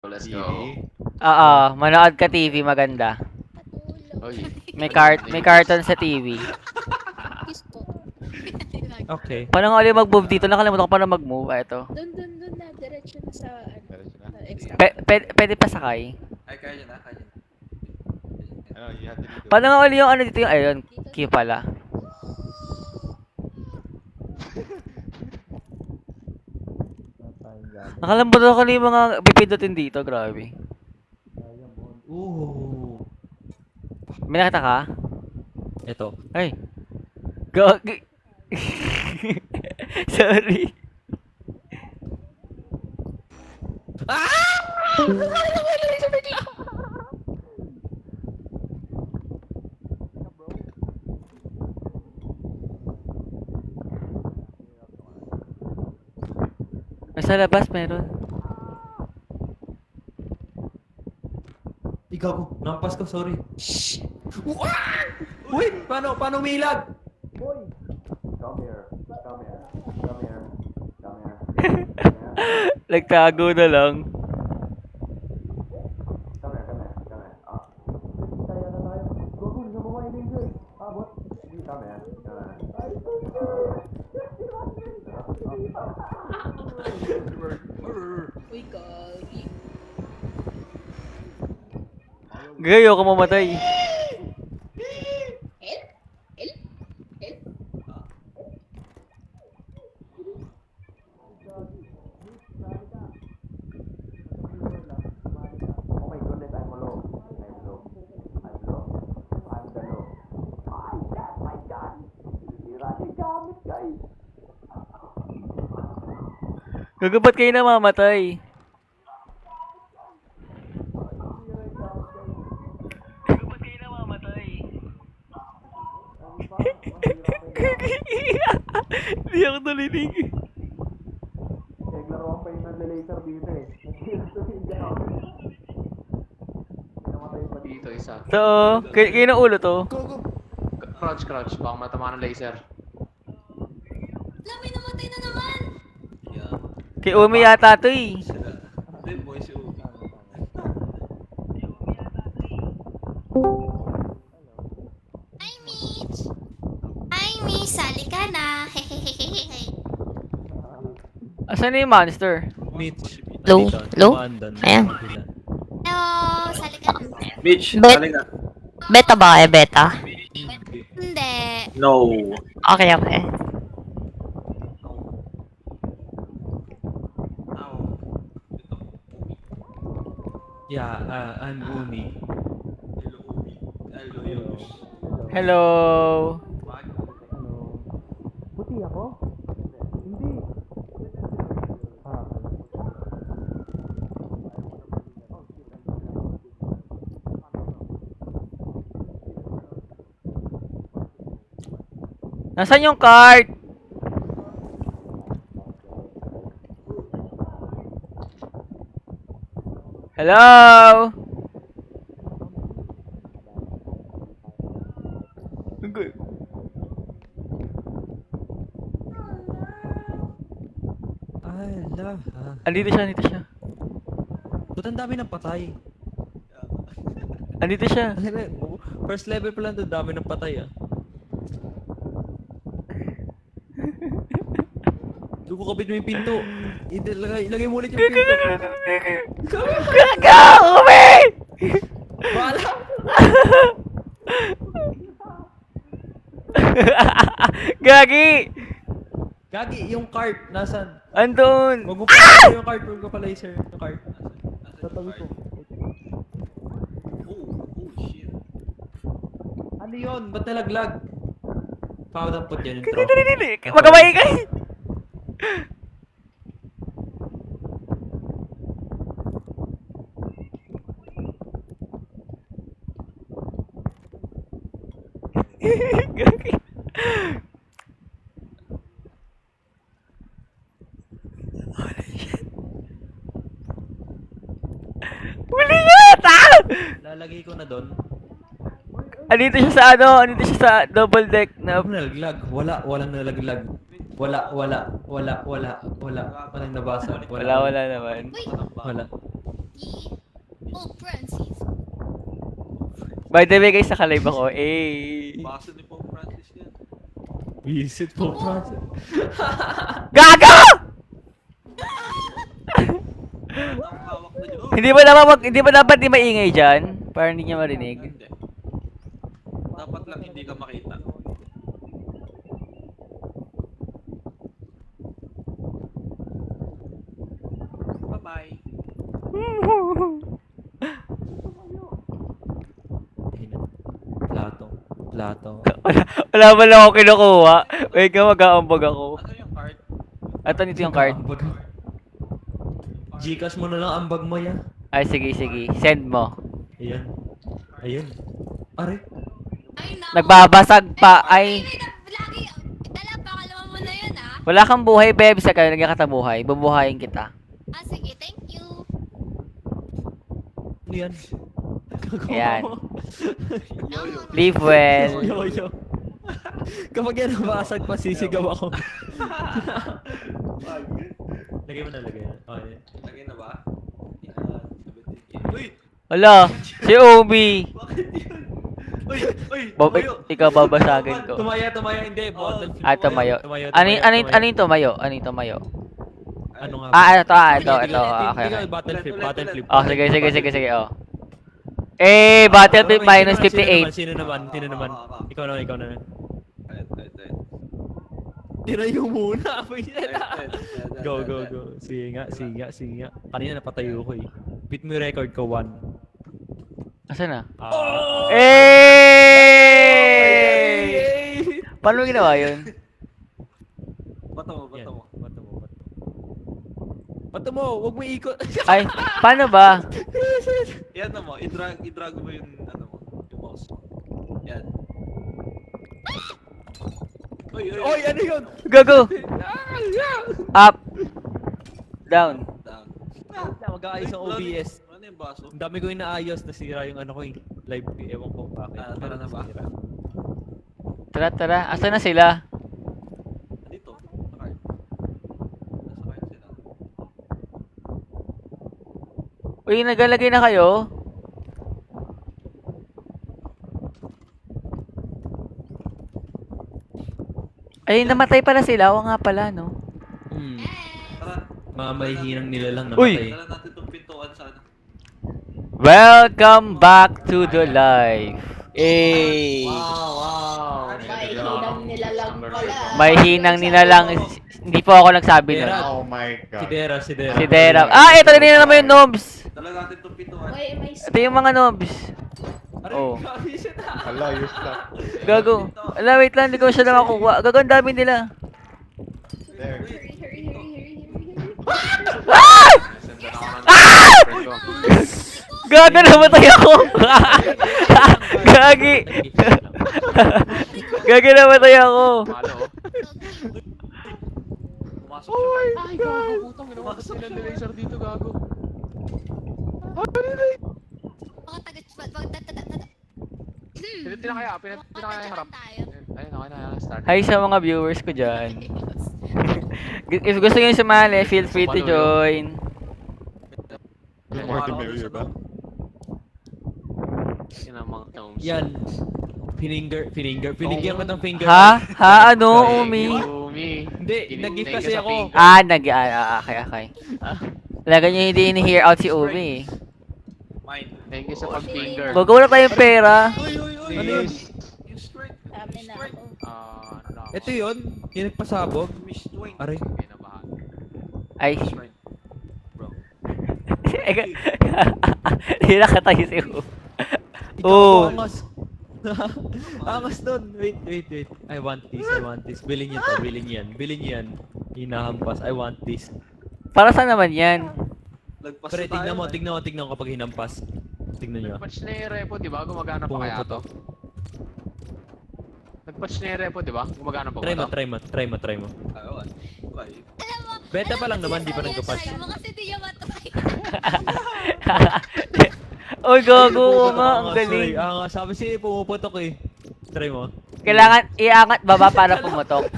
Let's TV. go. Oo, manood ka TV maganda. Oy. May cartoon sa TV. Kiss po. Okay. Paano nga ulit mag-move dito? Nakalimutan ko paano mag-move. Ito. Doon na. Diretso na sa Diretso na. extra. Pwede pa sakay. Ay, kaya na, kaya na. Ano, you have to dito. Paano nga ulit yung ano dito yung ayun? Q pala. Nakalimutan ko na yung mga pipindutin dito. Grabe. Ooh. May nakita ka? Ito. Ay. Go. Sorry. Nasa labas meron. Ikaw ko. Nampas ko, sorry. Shh! Uy! Paano umilag? Come here. Nagtago na lang. Come here. Come here. Uy, gagi. Gayo ka mamatay. El? Oh my goodness, I'm low. I'm the low. My God. Sira yung gamit, guys. Gagabat kayo na mamatay. Gagabat kayo na mamatay. Hindi ako nalinig. Naglaruan pa yung nag-laser dito eh. Pinamatay pa dito. Dito isa. So, kayo ng ulo to. Crouch. Baka matama ng laser. Wala, may namatay na naman. Kay Umi yata to eh. Hindi, boy, si Ubi. Hi, Mitch. Hi, Mitch. Sali ka na. Hehehehe. Asan na yung monster? Mitch. Low? Low? Ayan. Hello, sali ka na. Mitch, Bet- halika. Beta ba kayo? Beta? Hindi. No. Okay, okay. Yeah, I'm Umi. Hello. Puti ako? Hindi. Nasaan yung card? Hello? Ala. Andito siya. Ba't ang dami ng patay? Andito siya. First level pa lang doon, dami ng patay ah. Doon ko kapit mo yung pinto. Ilagay mo ulit yung pinto. Gaga! Umi! Bahala! Gagi! Gagi, yung cart, nasan? Andun! Huwag mo pa yung cart, huwag mo pa laser. Yung cart. Tatabi ko. Ano yun? Ba't nalaglag? Pakadampot yan yung trophy. Dili! Magkamay ka! Gagi! Huli yata! Lalagay ko na doon. Andito siya sa ano, andito siya sa double deck na Ano nalaglag? Walang nalaglag. Walang nabasa. wala naman. Uy, Wala. Yi. By the way guys, nakalive ako. Eh. Basa ni Pope Francis yan. Visit po, Francis. Gago! Ang hawak na dyan. Hindi ba dapat di maingay diyan para hindi niya marinig? Hindi. Dapat lang hindi ka makita. Bye-bye. Plato. Plato. Wala ba lang ako kinukuha? Wait ka, mag-aambag ako. Ano yung card? Ito nito yung card. Ambag. Gcash mo na lang ang bag mo yan. Ay, sige. Send mo. Ayan. Ayun. Are. Ay, naku. Nagbabasag pa. Ay, Lagi, dala, pakalawa mo na yun, ah. wala kang buhay, Beb. Sa ka nagkakatabuhay. Bubuhayin kita. Ah, sige, thank you. Ano yan? Ayan. No, Live well. Yo. Kapag yan nabasag, pasisigaw ako. Lagay mo na, lagay na. Okay. Lagay na ba? Yan. 17K. Uy! Wala, si Obi. Bakit yun? Uy! Uy! Bob, ikaw babasagin ko. Tumaya, hindi. Bottle flip. Ah, tumayo. Tumayo. Ano yung tumayo? Ano yung tumayo? Ano nga ba? Ito. Okay. Ikaw, bottle flip. Oh, sige. Oh. Battlefield minus 58. Sino naman? Ikaw na. Ayun. Tirayo muna. Go. Go. Sige nga. Kanina napatayo ko eh. Beat mo yung record ko, 1. Asan na? Oh! Paano mo ginawa yun? Bato mo. Bato mo, huwag mo ikot. Ay, paano ba? Yan na mo. I-drag mo yung yung mouse mo. Yan. Oy, ano yun? Gago! Up! Down. Down. Mag-aayos ang OBS. Ano yung baso? Ang dami ko inaayos, nasira yung ano ko yung live. Ewan ko bakit. Tara na ba? Tara. Asan na sila? Dito. Sa card. Nasa card sila. Uy, nagalagay na kayo? Ay, namatay pala sila. Oo nga pala, no? Tara. Mamahihinang nila lang Uy! namatay. Dala natin itong pintuan sana. Welcome back to the live. Hey! Wow. May hinang nilalang pala. May hinang nilalang. Hindi po ako nagsabi nun. Dera. Oh my God. Si Dera. Si Dera. Ah, ito na naman yung nobs. Dala natin itong pintuan. May Ito yung mga nobs. Oh. Hala, use lang. Gago. Ala, wait lang. Hindi ko siya nakakuha. Gago, ang dami nila. There. hurry. Ah! Senda na ako ng friend ko. Gago, namatay ako. Gagi. Gagi, namatay ako. Malo. Pumasok siya. Ay, gago. Putang ginawa ko sila ng laser dito, gago. Pinatina kaya yung harap. Ayun, okay na. Start. Hi sa mga viewers ko dyan. If gusto nyo sumali, feel free to join. More the merrier ba? Yun ang mga films. Yan. Pinigyan ko ng finger. Ha? Ano, Umi? Umi. Hindi, nag-gift kasi ako. Okay. Talaga nyo hindi ini-hear out si Umi. Mine. Thank you sa pag-finger. Gagawin na tayong pera. Ano yun? Yung strike. Dami na ako. Ano na ako? Ito yun. Yung nagpasabog. Miss Dwayne. Aray. Kinabahan. Ay. Strike. Bro. Hindi nakatayo si Umi. Ikaw Oh. angas. Angas doon. Wait. I want this. Bilhin niyo to. Bilhin yan. Hinahampas. I want this. Para saan naman yan? Lagpas Pero na tayo. tignan mo kapag hinampas. Tignan niyo. Nag-patch na yung repo, di ba? Gumagana pa kaya to? Nag-patch na yung repo, di ba? Gumagana pa ba to? Try mo. Ayun. Try. Alam mo, Beta pa lang naman, di pa nagpa-patch. try mo kasi di niya matry. Oy, gago oo nga. Ang galing. Sabi siya pumuputok eh. Try mo. Kailangan iangat baba para pumutok.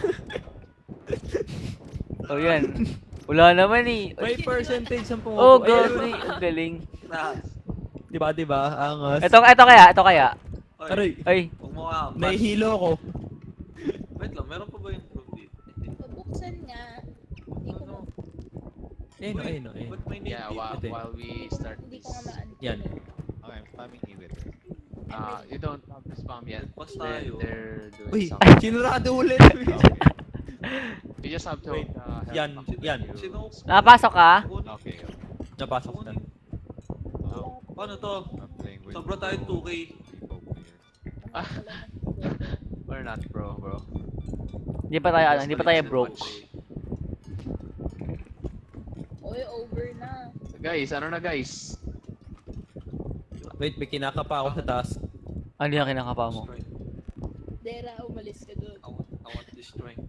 Oh, yan. Wala naman eh. May percentage ang Oh, pumuputok. gago. Ang galing. Na. Diba? Angas. Ito kaya. Aray, Ay, Huwag mo ka. nahihilo ko. Wait lang, meron pa ba yung room dito? Pabuksan nga. Hindi ko ma... Ayun, ayun. Ba't may Yeah, name dito? while we start Hindi this, ko nga maan. Yan. Okay, I'm spamming E with it. you don't have to spam yet. Pas They're, tayo. they're doing Uy, something. sinurado ulit. You just have to Wait, help yan, them yan. you- Sino? nakapasok ka? Kunin. Okay, Napasok na. Paano to? I'm playing with Sobra tayong 2K. people here. We're not bro. Hindi pa tayo, hindi pa tayo broke. Oy, over na. Guys, ano na guys? Wait, may kinakapa ako sa taas. Ano yung kinakapa mo? Dera, umalis ka doon. I want this strength.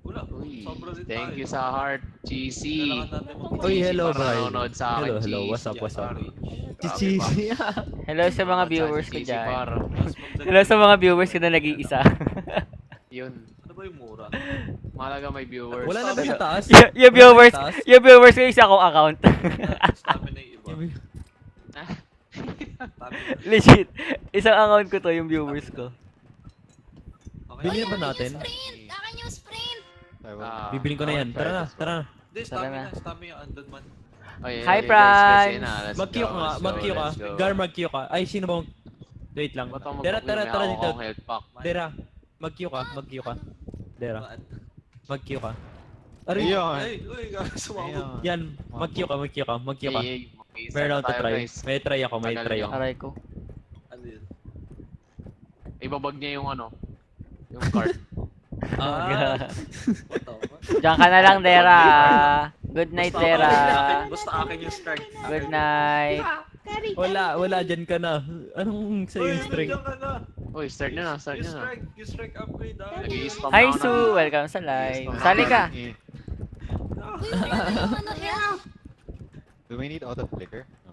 Wala. Uy, Sobra din thank tayo. you sa heart, GC. Kailangan natin mag- Uy, hello, Para Brian. nanonood sa akin, Hello, GC. what's up, what's up? Grabe, Chichi. Hello sa mga What's viewers up, ko GC, dyan. par? Mas magdali- Hello sa mga viewers ko na nag-iisa. Yun. Ano ba yung mura? Malaga may viewers. Wala na ba yung taas? Yung viewers, Taas? yung viewers ko isa akong account. Stamina yung iba. Stamina. Legit. Isang account ko to, yung viewers ko. Okay. Bili na ba Akin natin? yung sprint! Akin yung sprint! I will. Ah, Bibiling ko na yan. Tara na, tara na. Hindi, Tara stamina. na. Stamina yung undead man. Okay, Hi, okay, guys, Franz! sige na, let's Mag-queue go, ka nga, let's go, mag-queue ka. let's go. Gar, mag-queue ka. Ay, sino bang... Wait lang. Ba't ako Dera, tara, mag-queue? tara May dito. akong health pack. Dera, mag-queue ka, mag-queue ka. Dera, Maan. mag-queue ka. Aray, Ayun. Ay, uy, gabi sumabog. Ayun. yan, mag-queue ka, mag-queue ka, mag-queue ka. Okay, okay, start Meron na ako to tayo, try. guys. May try ako, may Tagal try nyo. ako. Aray ko. Ano yun? Ibabag niya yung ano, yung card. Ah! What the fuck? Diyan ka na lang, Dera. Good night, Basta Dera. akin- Basta akin yung strike. Good night. Kari, Wala dyan ka na. Anong sa'yo Uy, yung string? nandiyan ka na. Uy, start nyo na, start Yung nyo na. strike, yung strike upgrade ah. Nag-i-spam Hi, na ako Sue. na. Welcome sa live. Sali ka. Eh, Uy, ano yan? Do we need auto flicker? No.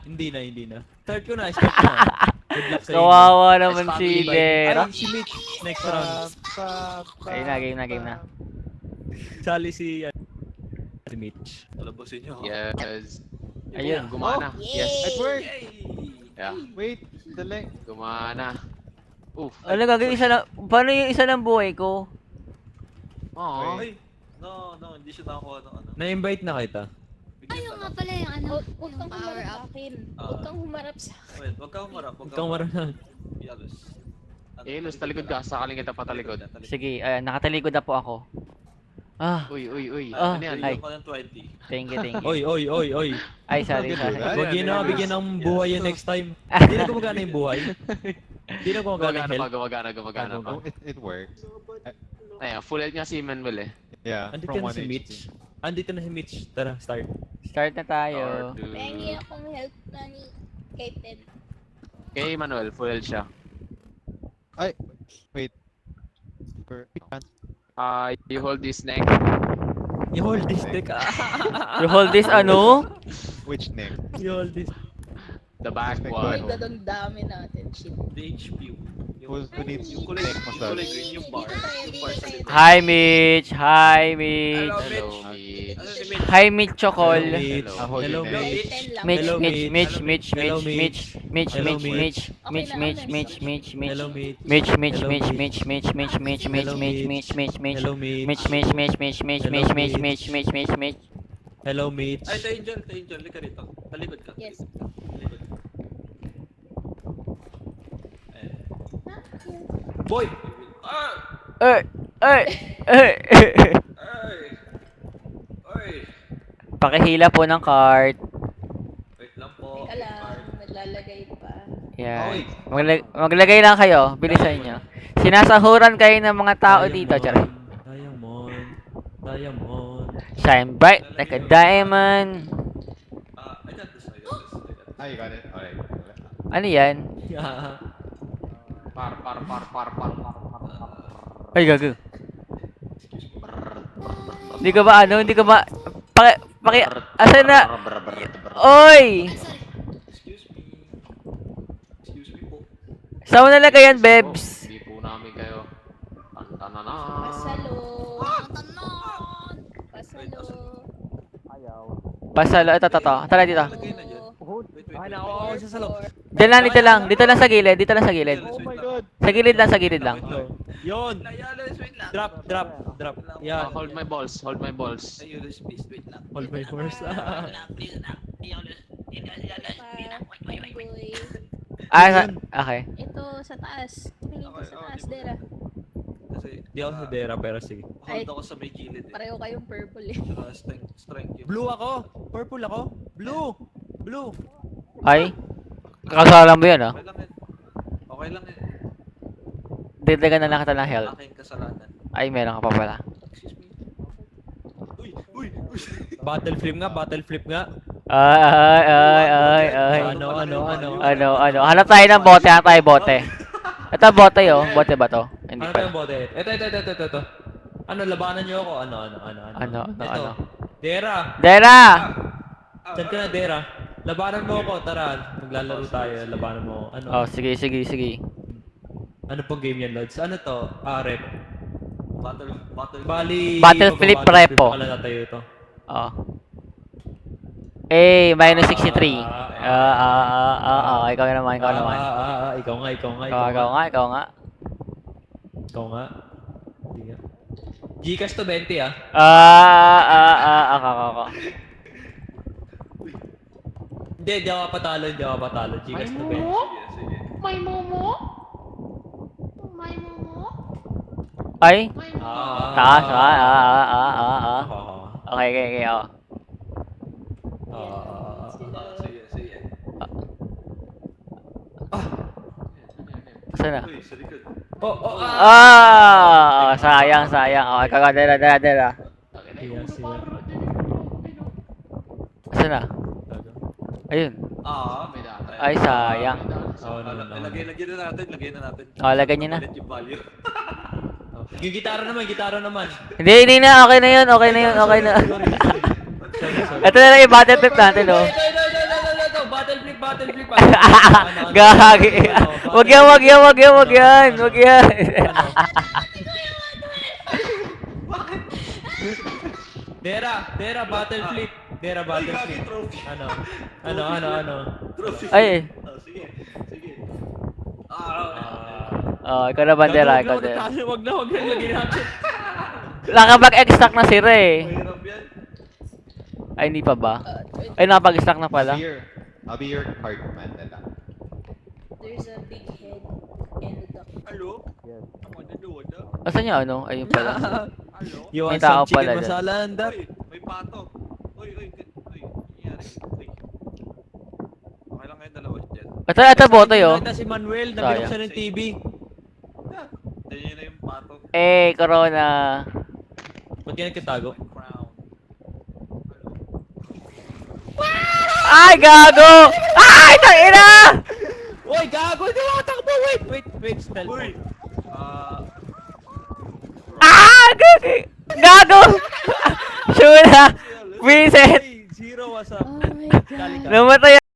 Hindi na. Start ko na, start ko na. Good luck sa'yo. Kawawa naman Nice si family. Dera. Ay, si Mitch, next round. Game na. Sali si Mitch. Talabasin nyo. Yes. Ayun. Gumana. Yes. It worked! Yeah, Wait, the link. gumana. Oof. Ano gagawin isa lang? Paano yung isa ng buhay ko? Oo. Ay, no, hindi siya nakakuha ng ano. Na-invite na kita. Bigyan Ayaw ka nga lang. pala yung ano. Huwag kang humarap sa akin. Huwag kang humarap sa akin. Wait, wag kang humarap. Huwag kang marunong. Yalos. Ano, Los, talikod ka. Sakaling kita patalikod. Sige, nakatalikod na po ako. Ah, Uy. Ah, Ano yan? ay. Bigyan ko ng 20. thank you. Oy. Ay, sorry. Huwag yun na, bigyan ng buhay yun next time. Hindi na gumagana yung buhay. Hindi na gumagana yung health. Gumagana pa. Oh, it works. Ayan, full health nga si Manuel eh. Yeah, Andito from na 1 si Mitch. Andito na si Mitch. Tara, start. Start na tayo. Pengi akong help na ni kay Ted. Okay, Manuel, full health siya. Ay, wait. You hold this neck. You hold this deck. You hold this ano? Which neck? You hold this. The back Neck Oh my one. one. god, ang dami natin. Shit. The HP. Who needs yung kulay, neck yung kulay massage? green, yung bar. Dito tayo, Yung dito bar sa tayo. likod. Hi, Mitch. Hi, Mitch. Hello, Hello, Mitch. Mitch. Ano si Mitch? Hi, Mitch Chocol. Hello, Mitch. Hello. Ako Hello, yun eh. Mitch. 10 lang. Mitch, Hello, Mitch, Mitch. Mitch, Mitch, Hello, Mitch, Mitch, Mitch, Hello, Mitch, Mitch, Mitch, Mitch, Mitch, Mitch, Mitch, Hello, Mitch. Mitch, Mitch, Hello, Mitch, Mitch. Mitch, Mitch, Mitch, Mitch, Hello, Mitch, Mitch. Mitch, Mitch, Mitch, Hello, Mitch. Mitch, Mitch, Mitch, Mitch, Mitch, Hello, Mitch, Mitch, Mitch. Mitch, Mitch, Mitch, Mitch. Hello, Mitch. Ay, Angel, lika rito. Talikod ka. Yes. Talikod. Ayan. Boy! Ah! Ay, ay, ay. Ay! Ay! Pakihila po ng cart. Wait lang po. Teka lang, naglalagay pa. Yan. Maglagay lang kayo. Bilisan nyo. Sinasahuran kayo ng mga tao dito. Charay. Diamond. Shine bright like a diamond. I got this. I got this. Ah, you got it? Alright. Ano yan? Par. Ay, gago. Hindi ka ba ano? Hindi ka ba... Asan na? Oy! Excuse me. Excuse me po. Saan mo nalagay yan, Bebs? Hindi po namin kayo. Tantanana. Pasalo. Wait, Pasalo. Pasalo. Ito. Tara dito. Lagay na dyan. Ay, nako, isa sa loob. Diyan lang, dito lang. Dito lang sa gilid. Dito lang sa gilid. Oh my God. Sa gilid lang, sa gilid lang. Yun. Yalis, wait lang. Drop. Yan. Hold my balls, hold my balls. Ay, Yalis, please, wait lang. Hold my horse. Boy. Okay. Ito sa taas. Tingin ko sa taas, Dera. Kasi, Di ako sa Dera, pero sige. hold ako sa may gilid eh. Pareho kayong purple eh. Tsaka strength yun. Blue ako. Purple ako. Blue. Ay. Kakasalan mo yan, ah. Okay lang yan. Okay lang yan. Dagdagan na lang kita ng health. Aking kasalanan. Ay, meron ka pa pala. Excuse me. Uy. Battle flip nga. Ay. Ano. Hanap tayo ng bote, hanap tayo bote. Ito bote, oh. Bote ba to? Hindi Ano pa. tayong bote? Ito. Ano, labanan niyo ako? Ano? Ito. Dera! Dera! Saan ka na, Dera? Labanan mo ako, tara. Maglalaro tayo, labanan mo. Ano? Oh, sige. Ano pong game yan, Lods? Ano to? Rep. Battle. Bali... Battle flip repo. Pala na tayo ito. Oh. Eh, minus 63. Ikaw naman. Ikaw nga. Sige. Gcash to 20 ah. Ako. Hindi ako patalo. Gcash to 20. Sige. May momo? May momo? Ay, May momo? taas. Ah. Okay, oh. Sige. Saan na? Uy, sa likod. Sayang. Okay, dala. Saan na? Ayun. May data. Ay, sayang. Lagay na natin. Oh, lagyan niyo na. Ulit yung value. Yung gitara naman. Hindi na. Okay na yun. Ito na lang yung battle flip natin, oh. Ito, battle flip. Gagi. Wag yan. Dera, battle flip. Trophy. Ano? Trophy. Ay. Sige. Oh, ikaw na bandera. Wag na, lagyan natin. Nakapag-extract na si Ray. Mahirap yan. Ay, hindi pa ba? Ay, nakapag-extract na pala. I'll be your card man na lang. There's a big head and a duck. Hello? Wala. Asan yung ano? Ayun pala. Hello? You May want tao some chicken pala dyan. masala and that? Uy, may pato. Uy. Nangyari. Uy. Okay lang ngayon dalawa dyan. Ito boto yo. Nakita si Manuel, Sayang. nabinuksan ng TV. Yan na yung pato. Eh, corona. Ba't yan nagkatago? Crown. Ay, gago! Ay, tangina! Uy, gago! Hindi ako takbo! Wait, stealth. Uy! Gago! Shuna! Vincent! Zero was Oh my god. Namatay